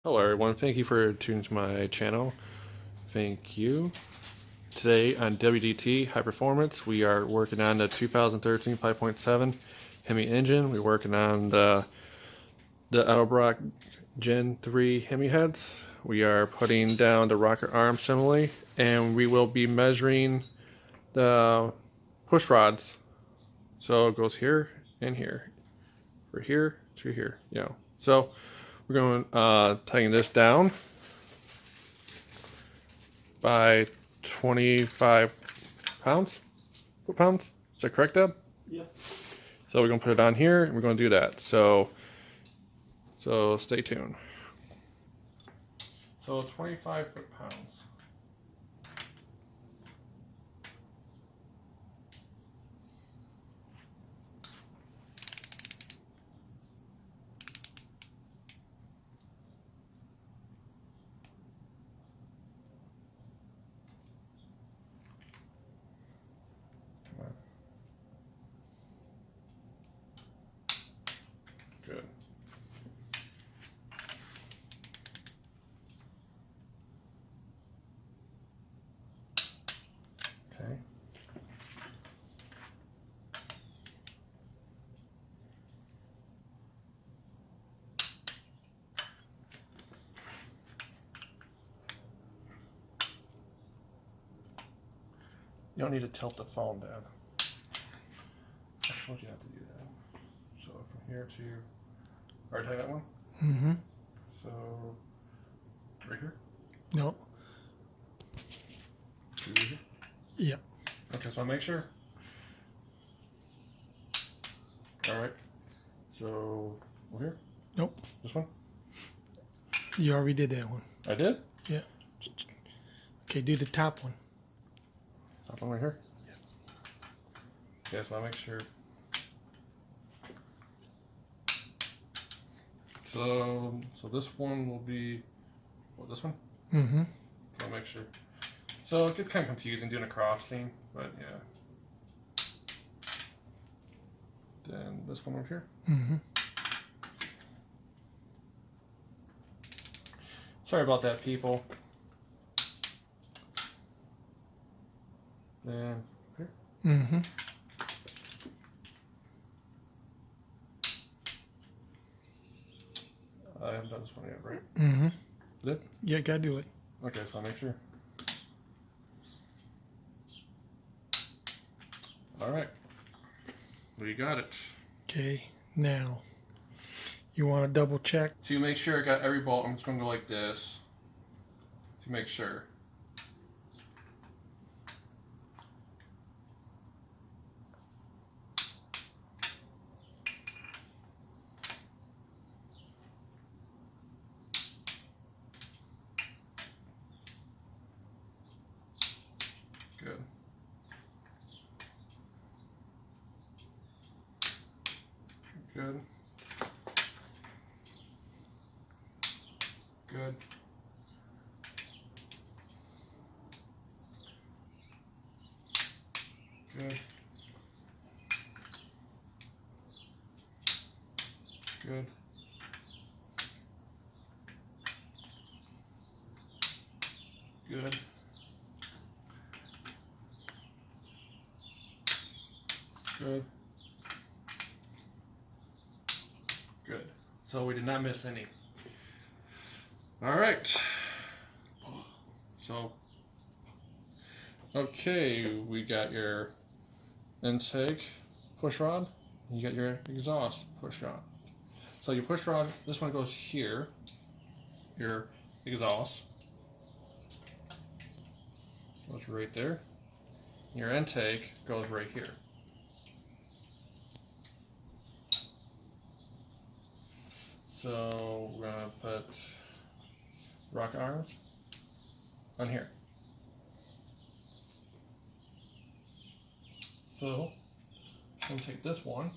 Hello everyone, thank you for tuning to my channel. Thank you. Today on W.D.T High Performance, we are working on the 2013 5.7 Hemi engine. We're working on the Edelbrock Gen 3 Hemi heads. We are putting down the rocker arm assembly, and we will be measuring the push rods. So it goes here and here, from here to here, So we're going to tighten this down by 25 pounds, foot-pounds. Is that correct, Deb? Yep. So we're gonna put it on here, and we're gonna do that. So stay tuned. So 25 foot-pounds. Come on. Good. Okay. You don't need to tilt the phone, Dad. I told you not to do that. So from here to, alright, try that one. Mm-hmm. So right here. No. To here. Yep. Okay, so I'll make sure. Alright. So over here. Nope. This one. You already did that one. I did. Yeah. Okay, do the top one. Top one right here. Okay, so I'll make sure. So this one will be, what, this one? Mm-hmm. So I'll make sure. So it gets kind of confusing doing a crossing, but yeah. Then this one over here. Mm-hmm. Sorry about that, people. Then here. Mm-hmm. I haven't done this one yet, right? Mm-hmm. Did? Yeah, gotta do it. Okay, so I'll make sure. All right. We got it. Okay, now you want to double check. To make sure I got every bolt, I'm just gonna go like this to make sure. Good. Good. Good. Good. Good. Good. Good. Good. So we did not miss any. All right. So, okay, we got your intake push rod. You got your exhaust push rod. So your push rod, this one goes here. Your exhaust goes right there. Your intake goes right here. So we're gonna put rock arms on here. So I'm gonna take this one.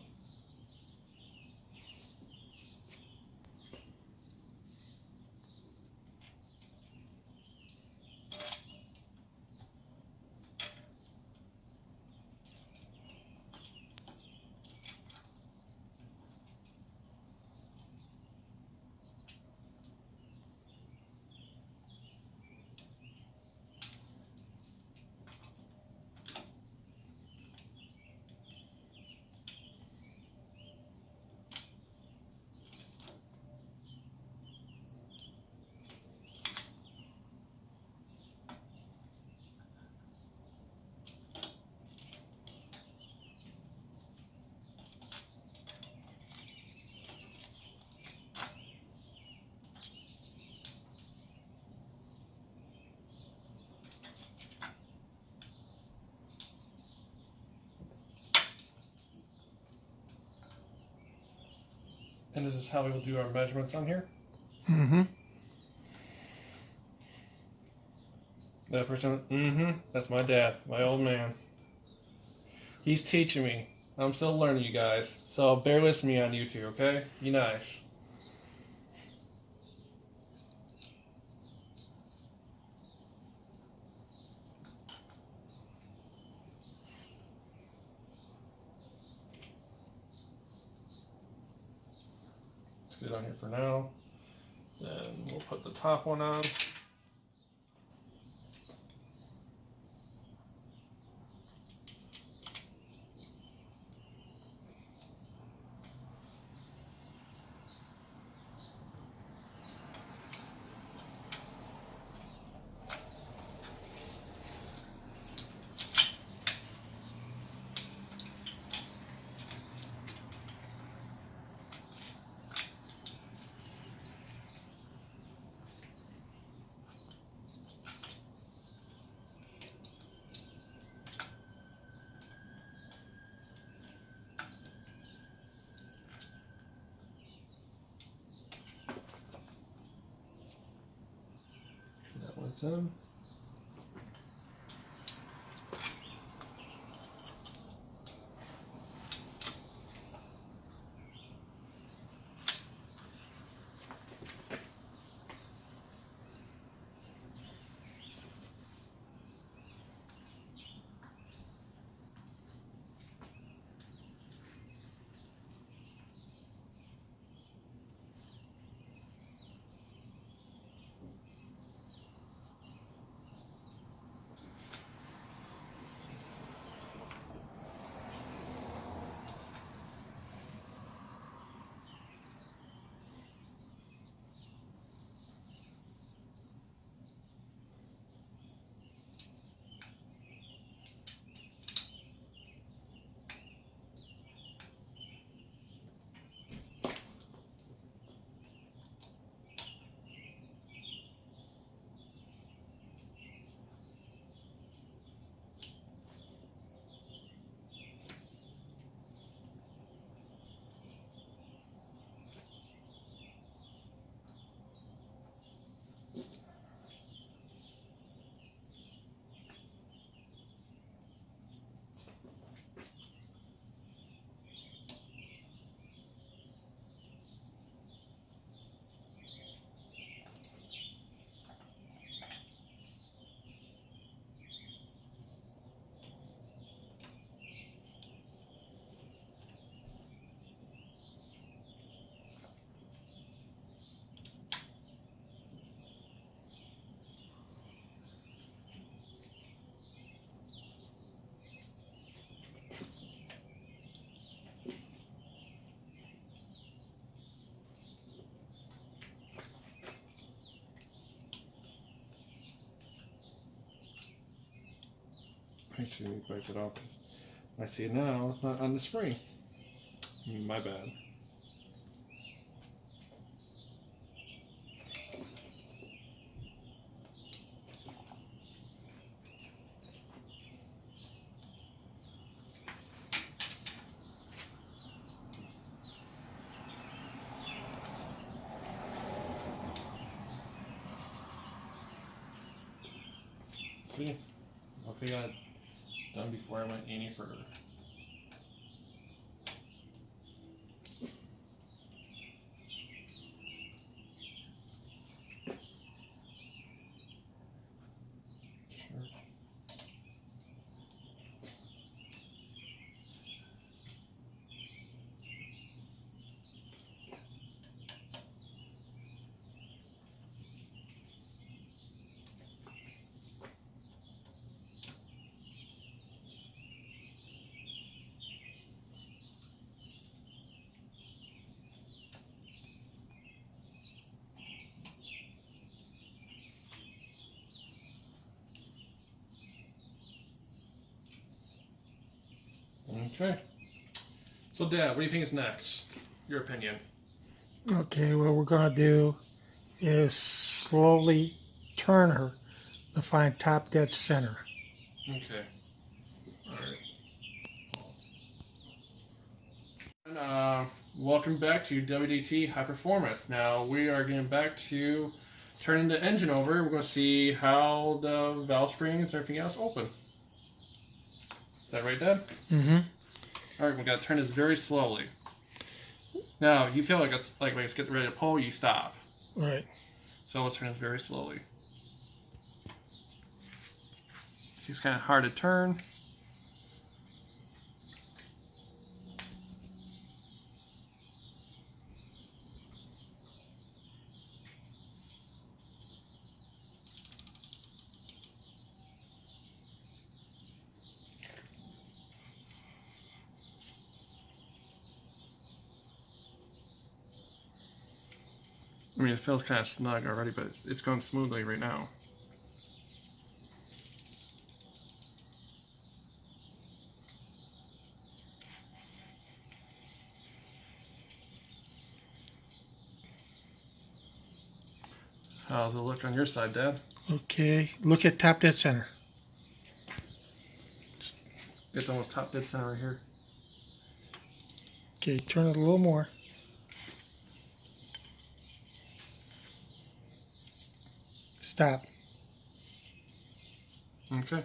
And this is how we will do our measurements on here. Mm-hmm. That person, that's my dad, my old man. He's teaching me. I'm still learning, you guys. So bear with me on YouTube, okay? Be nice. Let's get it on here for now. Then we'll put the top one on. That one's in. Actually, let me break it off. I see it now. It's not on the screen. My bad. See? Hopefully I got it done before I went any further. Sure. Okay. So, Dad, what do you think is next? Your opinion. Okay, what we're going to do is slowly turn her to find top dead center. Okay. All right. And Welcome back to W.D.T High Performance. Now we are getting back to turning the engine over. We're going to see how the valve springs and everything else open. Is that right, Dad? Mm-hmm. All right, we got to turn this very slowly. Now you feel like when it's getting ready to pull, you stop. Right. So let's turn this very slowly. It's kind of hard to turn. I mean, it feels kind of snug already, but it's going smoothly right now. How's it look on your side, Dad? Okay. Look at top dead center. It's almost top dead center right here. Okay. Turn it a little more. Stop. Okay.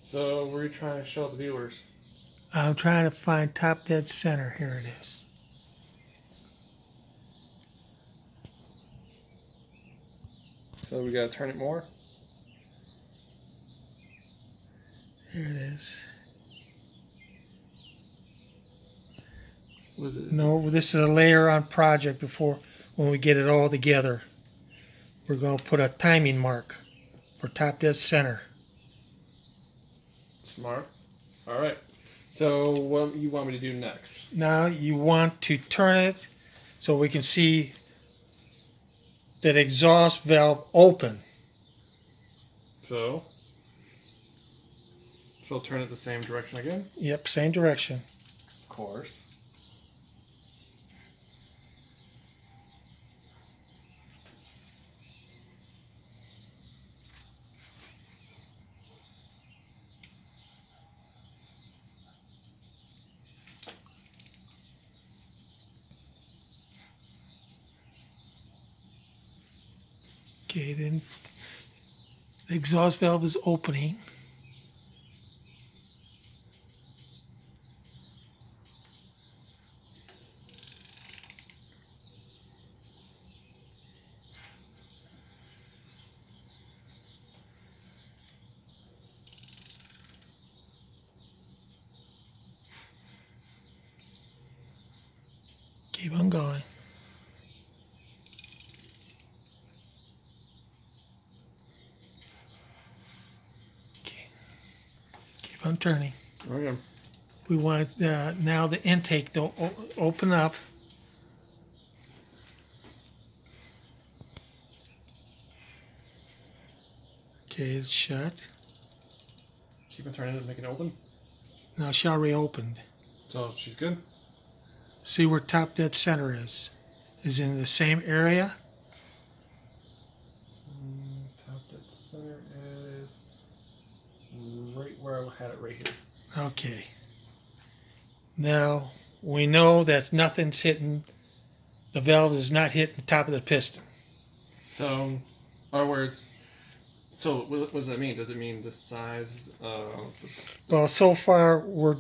So, what are you trying to show the viewers? I'm trying to find top dead center. Here it is. So, we got to turn it more? Here it is. Was it? No, this is a later on project before when we get it all together. We're going to put a timing mark for top dead center. Smart. All right. So, what you want me to do next? Now you want to turn it so we can see that exhaust valve open. So turn it the same direction again? Yep, same direction. Of course. Okay, then the exhaust valve is opening. Keep on going. Okay. Keep on turning. Okay. We want now the intake to open up. Okay, it's shut. Keep on turning it to make it open. Now it's already opened. So, she's good? See where top dead center is. Is it in the same area? Top dead center is right where I had it right here. Okay. Now we know that nothing's hitting, the valve is not hitting the top of the piston. So, in other words, so what does that mean? Does it mean the size of Well, so far we're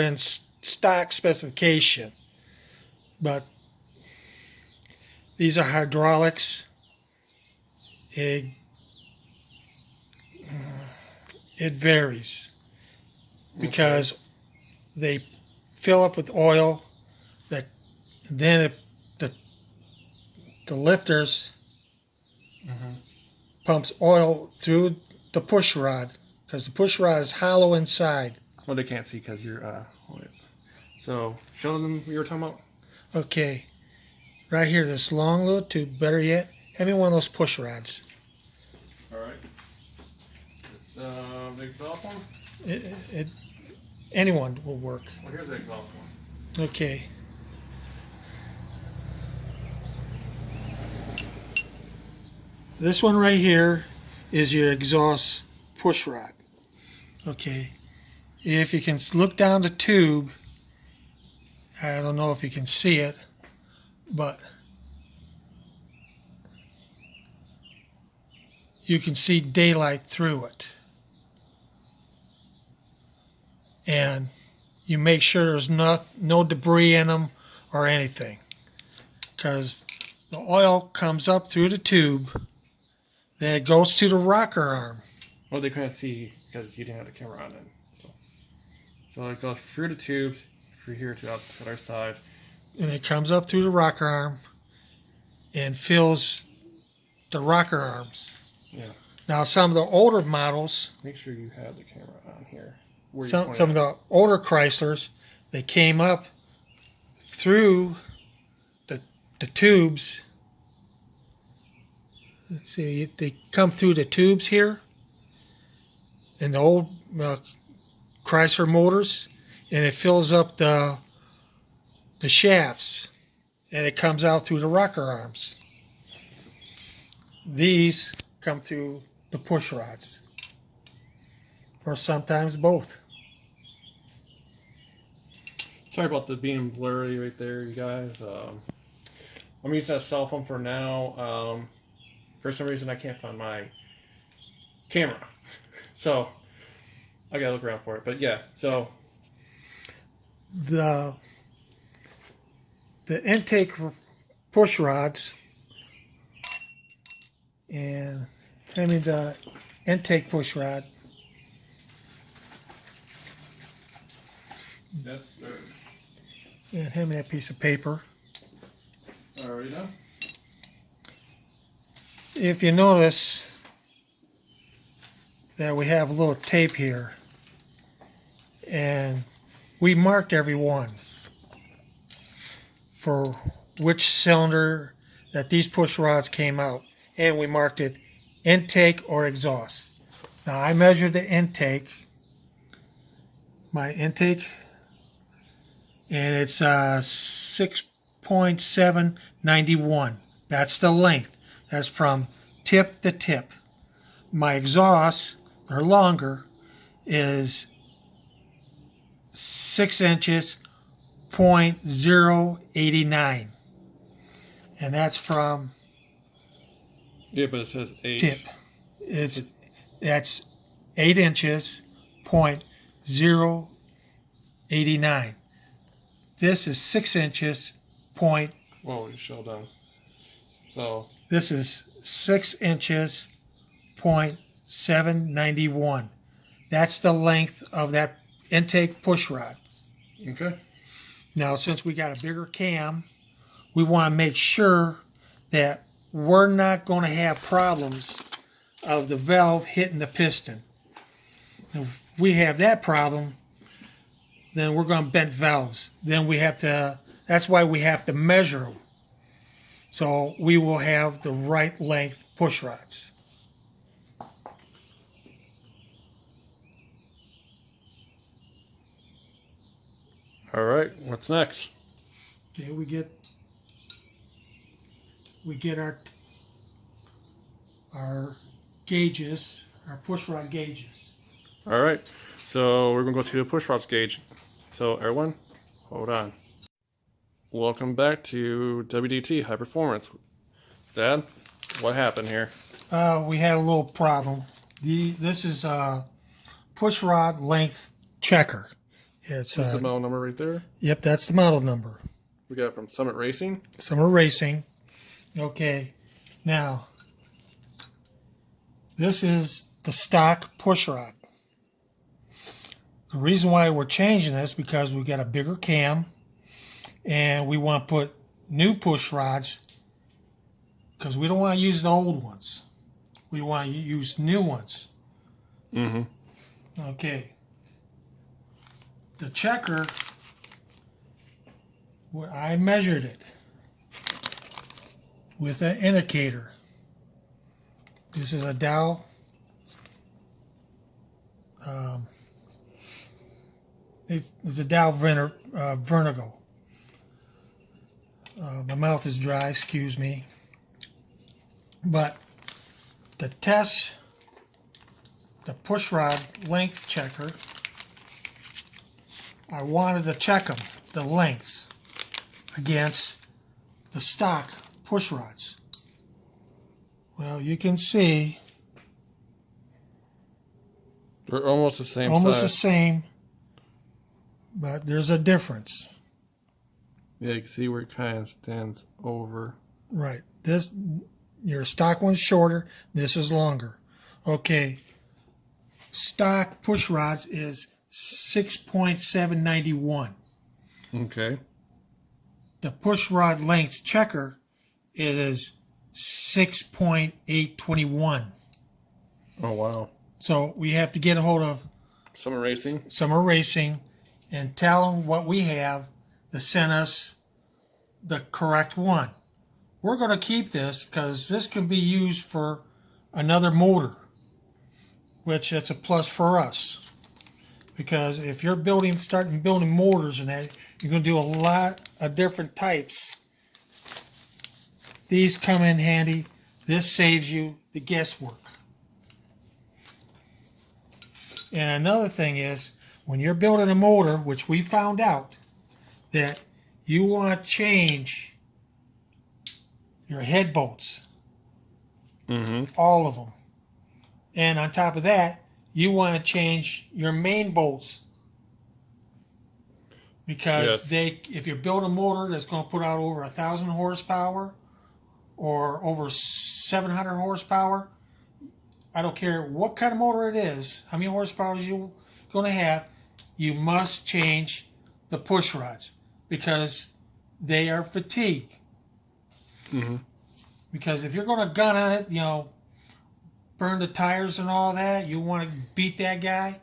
in stock specification, but these are hydraulics. It varies because they fill up with oil. That then the lifters pumps oil through the push rod because the push rod is hollow inside. Well, they can't see because you're hold it. So show them what you were talking about. Okay, right here, this long little tube. Better yet, have me one of those push rods. All right. The exhaust one? It, anyone will work. Well, here's the exhaust one. Okay. This one right here is your exhaust push rod. Okay. If you can look down the tube, I don't know if you can see it, but you can see daylight through it. And you make sure there's no debris in them or anything, because the oil comes up through the tube, then it goes to the rocker arm. Well, they couldn't see because you didn't have the camera on it. So it goes through the tubes, through here to out to the other side. And it comes up through the rocker arm and fills the rocker arms. Yeah. Now, some of the older models, Make sure you have the camera on here. some of the older Chryslers, they came up through the tubes. Let's see, they come through the tubes here in the old Chrysler motors, and it fills up the shafts, and it comes out through the rocker arms. These come through the push rods, or sometimes both. Sorry about the being blurry right there, you guys. I'm using a cell phone for now. For some reason, I can't find my camera, so I gotta look around for it. But yeah, so The intake push rods, and the intake push rod. yes, sir. And hand me that piece of paper. Already done. If you notice that we have a little tape here, and we marked every one for which cylinder that these push rods came out, and we marked it intake or exhaust. Now I measured the intake, my intake, and it's 6.791. That's the length. That's from tip to tip. My exhaust, they're longer, is 6 inches, 0.089. And that's from Yeah, but it says 8. tip. That's 8 inches, 0.089. This is 6 inches, point. Whoa, you showed down. So This is 6 inches, 0.791. That's the length of that intake push rod. okay. Now, since we got a bigger cam, we want to make sure that we're not going to have problems of the valve hitting the piston. If we have that problem, then we're going to bend valves. Then we have to, that's why we have to measure them. So we will have the right length push rods. All right. What's next? Okay, we get our gauges, our push rod gauges. All right. So we're gonna go to the pushrods gauge. So everyone, hold on. Welcome back to W.D.T. High Performance. Dad, what happened here? We had a little problem. This is a push rod length checker. It's This is the model number right there. yep, that's the model number. We got it from Summit Racing. Summer Racing. Okay, now this is the stock push rod. The reason why we're changing this because we got a bigger cam, and we want to put new push rods because we don't want to use the old ones. We want to use new ones. Mm-hmm. Okay. The checker, I measured it with an indicator. This is a Dow It's a Dow Vertigo. My mouth is dry, excuse me. But to test the pushrod length checker, I wanted to check them, the lengths, against the stock pushrods. Well, you can see They're almost the same almost the size. same, but there's a difference. Yeah, you can see where it kind of stands over. Right. This, your stock one's shorter, this is longer. Okay. Stock pushrods is 6.791. Okay. The pushrod length checker is 6.821. Oh, wow. So we have to get a hold of Summer Racing. Summer Racing and tell them what we have to send us the correct one. We're going to keep this because this can be used for another motor, which it's a plus for us. Because if you're starting building motors and that, you're going to do a lot of different types. These come in handy. This saves you the guesswork. And another thing is, when you're building a motor, which we found out, that you want to change your head bolts. All of them. And on top of that, you want to change your main bolts. Because if you're building a motor that's going to put out over 1,000 horsepower or over 700 horsepower, I don't care what kind of motor it is, how many horsepower you're going to have, you must change the push rods because they are fatigued. Because if you're going to gun on it, burn the tires and all that, you want to beat that guy,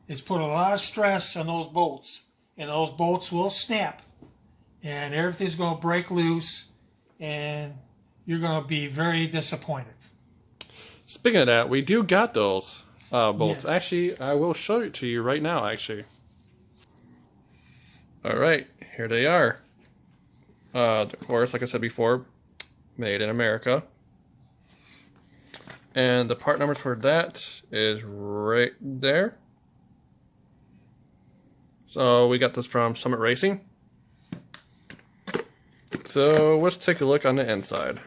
it's put a lot of stress on those bolts. And those bolts will snap. And everything's going to break loose. And you're going to be very disappointed. Speaking of that, we do got those bolts. Yes. Actually, I will show it to you right now, actually. All right, here they are. Of course, like I said before, made in America. And the part numbers for that is right there. So we got this from Summit Racing. So let's take a look on the inside.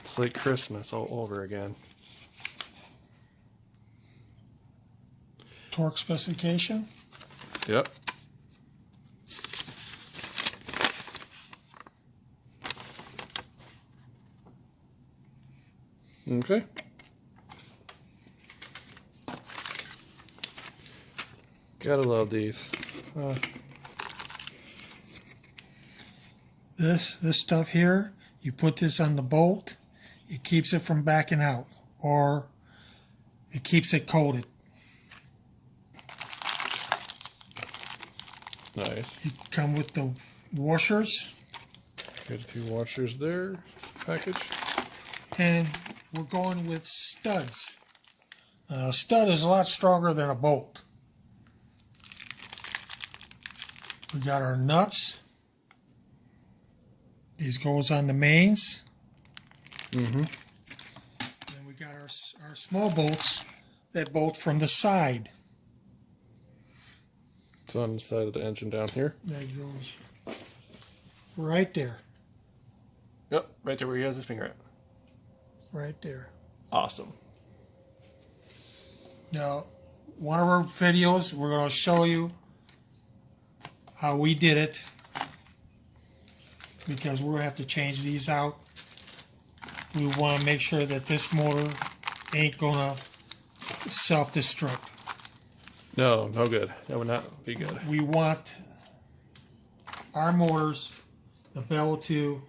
It's like Christmas all over again. Torque specification. Yep. Okay. Gotta love these. This stuff here, you put this on the bolt, it keeps it from backing out, or it keeps it coated. Nice. You come with the washers. Got the two washers there. Package. And we're going with studs. A stud is a lot stronger than a bolt. We got our nuts. These goes on the mains. Then we got our small bolts that bolt from the side. It's on the side of the engine down here. That goes right there. Yep, right there where he has his finger at. Right there. Awesome. Now, one of our videos, we're going to show you how we did it, because we're going to have to change these out. We want to make sure that this motor ain't going to self-destruct. No, no good. That would not be good. We want our motors to be able to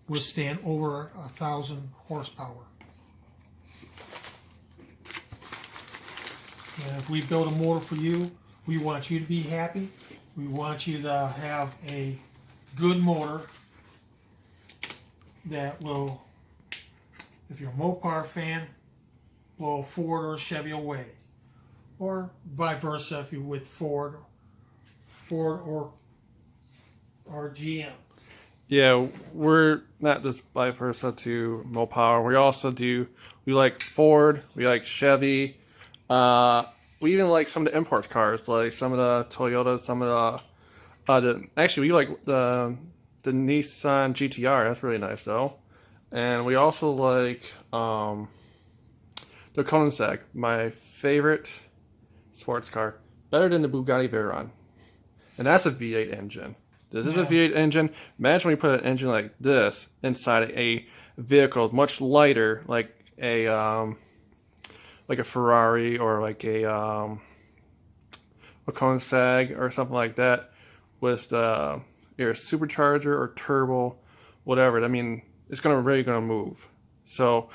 withstand over 1,000 horsepower. And if we build a motor for you, we want you to be happy, We want you to have a good motor that will, if you're a Mopar fan, blow Ford or Chevy away. Or vice versa if you're with Ford or GM. Yeah, we're not just vice versa to Mopar. We like Ford, we like Chevy. We even like some of the import cars, like some of the Toyotas, some of actually we like the Nissan GTR. That's really nice though. And we also like the Koenigsegg, my favorite sports car, better than the Bugatti Veyron, and that's a V8 engine. This is a V8 engine. Imagine when you put an engine like this inside a vehicle much lighter, like a Ferrari or like a Koenigsegg or something like that, with either a supercharger or turbo, whatever. I mean, it's really gonna move. So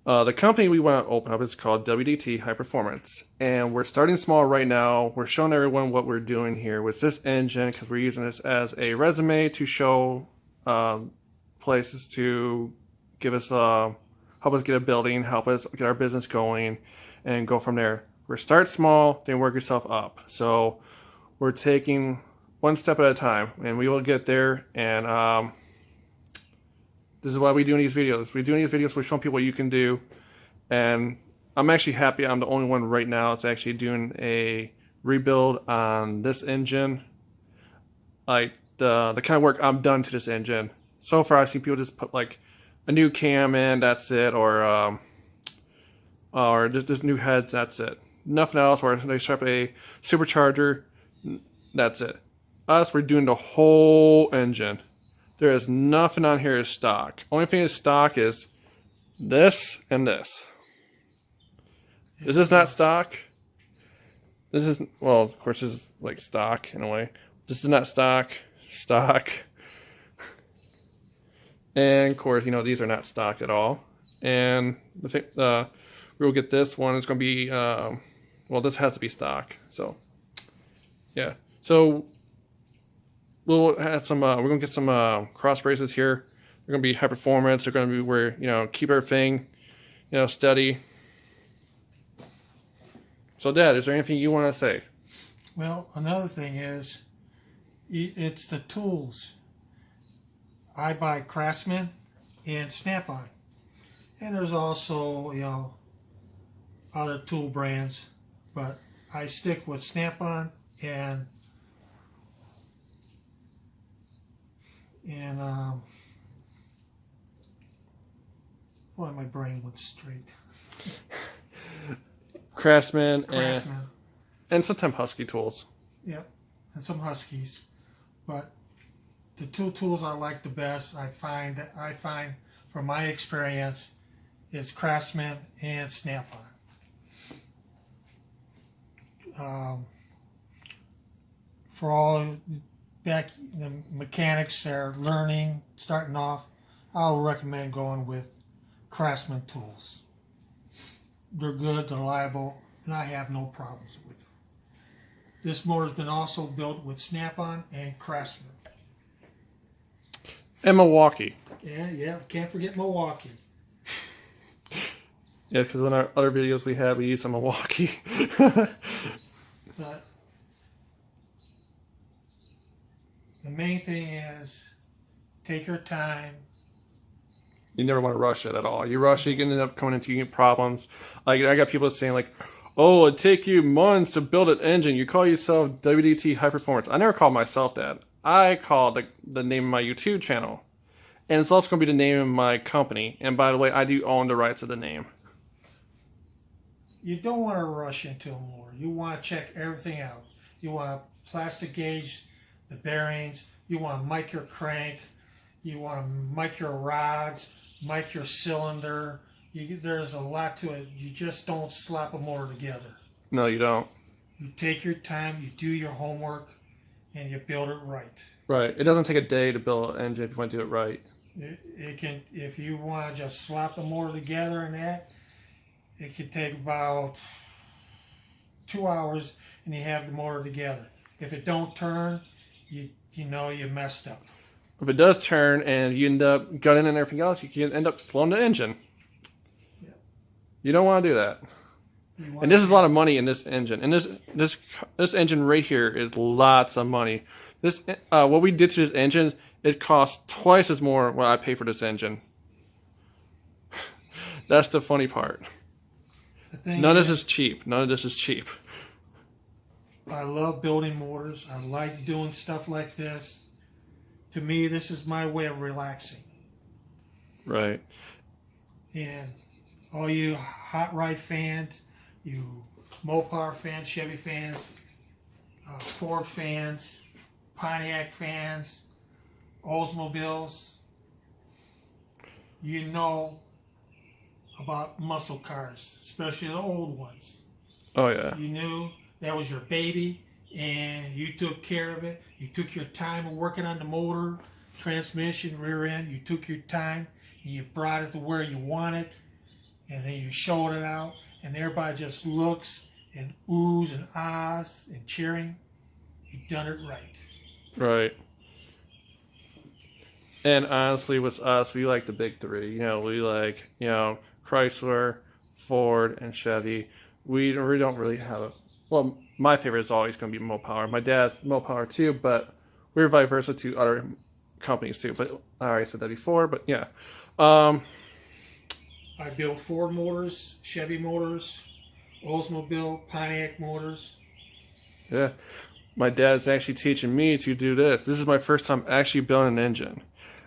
the company we want to open up is called W.D.T High Performance, and we're starting small right now. We're showing everyone what we're doing here with this engine because we're using this as a resume to show places to give us help us get a building, help us get our business going, and go from there. We're start small, then work yourself up. So we're taking one step at a time, and we will get there. And this is why we do these videos. We're doing these videos. We're showing people what you can do. And I'm actually happy I'm the only one right now that's actually doing a rebuild on this engine. Like the kind of work I've done to this engine. So far I've seen people just put like a new cam in, that's it, or just new heads, that's it. Nothing else, or they strap a supercharger, that's it. Us, we're doing the whole engine. There is nothing on here is stock. Only thing is stock is this and this. This is not stock. This is, well, of course, this is like stock in a way. This is not stock. And of course, these are not stock at all. And we will get this one. It's going to be, well, this has to be stock. So, yeah. So we'll have some. We're gonna get some cross braces here. They're gonna be high performance. They're gonna be where keep everything steady. So, Dad, is there anything you want to say? Well, another thing is, it's the tools. I buy Craftsman and Snap-on, and there's also other tool brands, but I stick with Snap-on and boy, my brain went straight. Craftsman. And sometimes Husky tools. Yep, and some Huskies, but the two tools I like the best, I find from my experience, is Craftsman and Snap-on. For all the mechanics that are learning, starting off, I'll recommend going with Craftsman tools. They're good, they're reliable, and I have no problems with them. This motor's been also built with Snap-on and Craftsman. And Milwaukee. Yeah, can't forget Milwaukee. Yes, because in our other videos we use some Milwaukee. But the main thing is take your time. You never want to rush it at all. You rush it, you can end up coming into problems. Like I got people saying like, "Oh, it'd take you months to build an engine. You call yourself W.D.T High Performance." I never called myself that. I called the name of my YouTube channel, and it's also going to be the name of my company. And by the way, I do own the rights of the name. You don't want to rush into a motor. You want to check everything out. You want to plastic gauge the bearings. You want to mic your crank. You want to mic your rods, mic your cylinder. There's a lot to it. You just don't slap a motor together. No, you don't. You take your time, you do your homework, and you build it right. Right. It doesn't take a day to build an engine if you want to do it right. It can, if you want to just slap the motor together and that, it could take about 2 hours and you have the motor together. If it don't turn, you know you messed up. If it does turn and you end up gunning and everything else, you can end up blowing the engine. Yeah. You don't want to do that. And this is a lot of money in this engine. And this engine right here is lots of money. This what we did to this engine, it costs twice as more what I pay for this engine. That's the funny part. None of this is cheap. None of this is cheap. I love building motors. I like doing stuff like this. To me, this is my way of relaxing. Right. And all you hot rod fans, you Mopar fans, Chevy fans, Ford fans, Pontiac fans, Oldsmobiles, you know about muscle cars, especially the old ones. Oh yeah. You knew that was your baby and you took care of it. You took your time of working on the motor, transmission, rear end. You took your time and you brought it to where you want it, and then you showed it out, and everybody just looks and oohs and ahs and cheering. You done it right. Right. And honestly, with us, we like the big three. You know, we like, you know, Chrysler, Ford, and Chevy. We don't really have a... Well, my favorite is always going to be Mopar. My dad's Mopar too, but we're vice versa to other companies too. But I already said that before, but yeah. I built Ford motors, Chevy motors, Oldsmobile, Pontiac motors. Yeah. My dad's actually teaching me to do this. This is my first time actually building an engine.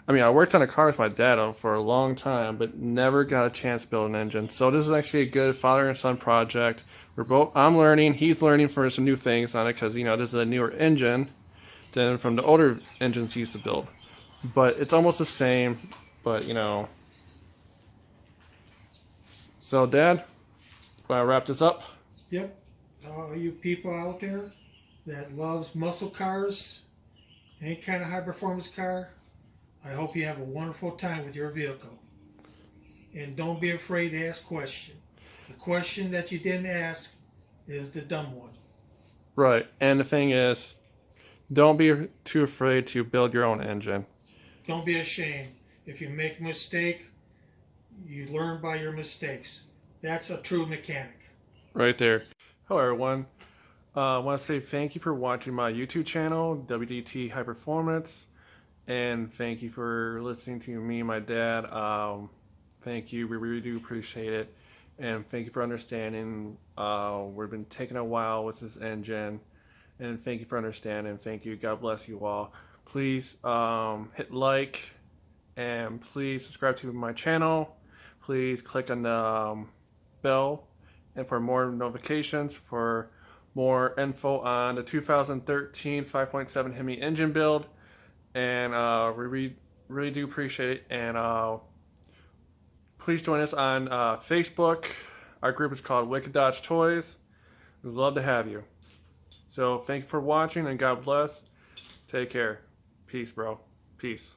I mean, I worked on a car with my dad for a long time, but never got a chance to build an engine. So this is actually a good father and son project. I'm learning, he's learning for some new things on it because, you know, this is a newer engine than from the older engines he used to build. But it's almost the same, but, you know. So, Dad, want to wrap this up? Yep. All you people out there that loves muscle cars, any kind of high performance car, I hope you have a wonderful time with your vehicle. And don't be afraid to ask questions. The question that you didn't ask is the dumb one. Right. And the thing is, don't be too afraid to build your own engine. Don't be ashamed. If you make a mistake, you learn by your mistakes. That's a true mechanic. Right there. Hello, everyone. I want to say thank you for watching my YouTube channel, W.D.T High Performance. And thank you for listening to me and my dad. Thank you. We really do appreciate it. And thank you for understanding. We've been taking a while with this engine. And thank you for understanding. Thank you. God bless you all. Please hit like. And please subscribe to my channel. Please click on the bell. And for more notifications, for more info on the 2013 5.7 Hemi engine build. And we really do appreciate it. And please join us on Facebook. Our group is called Wicked Dodge Toys. We'd love to have you. So thank you for watching, and God bless. Take care. Peace, bro. Peace.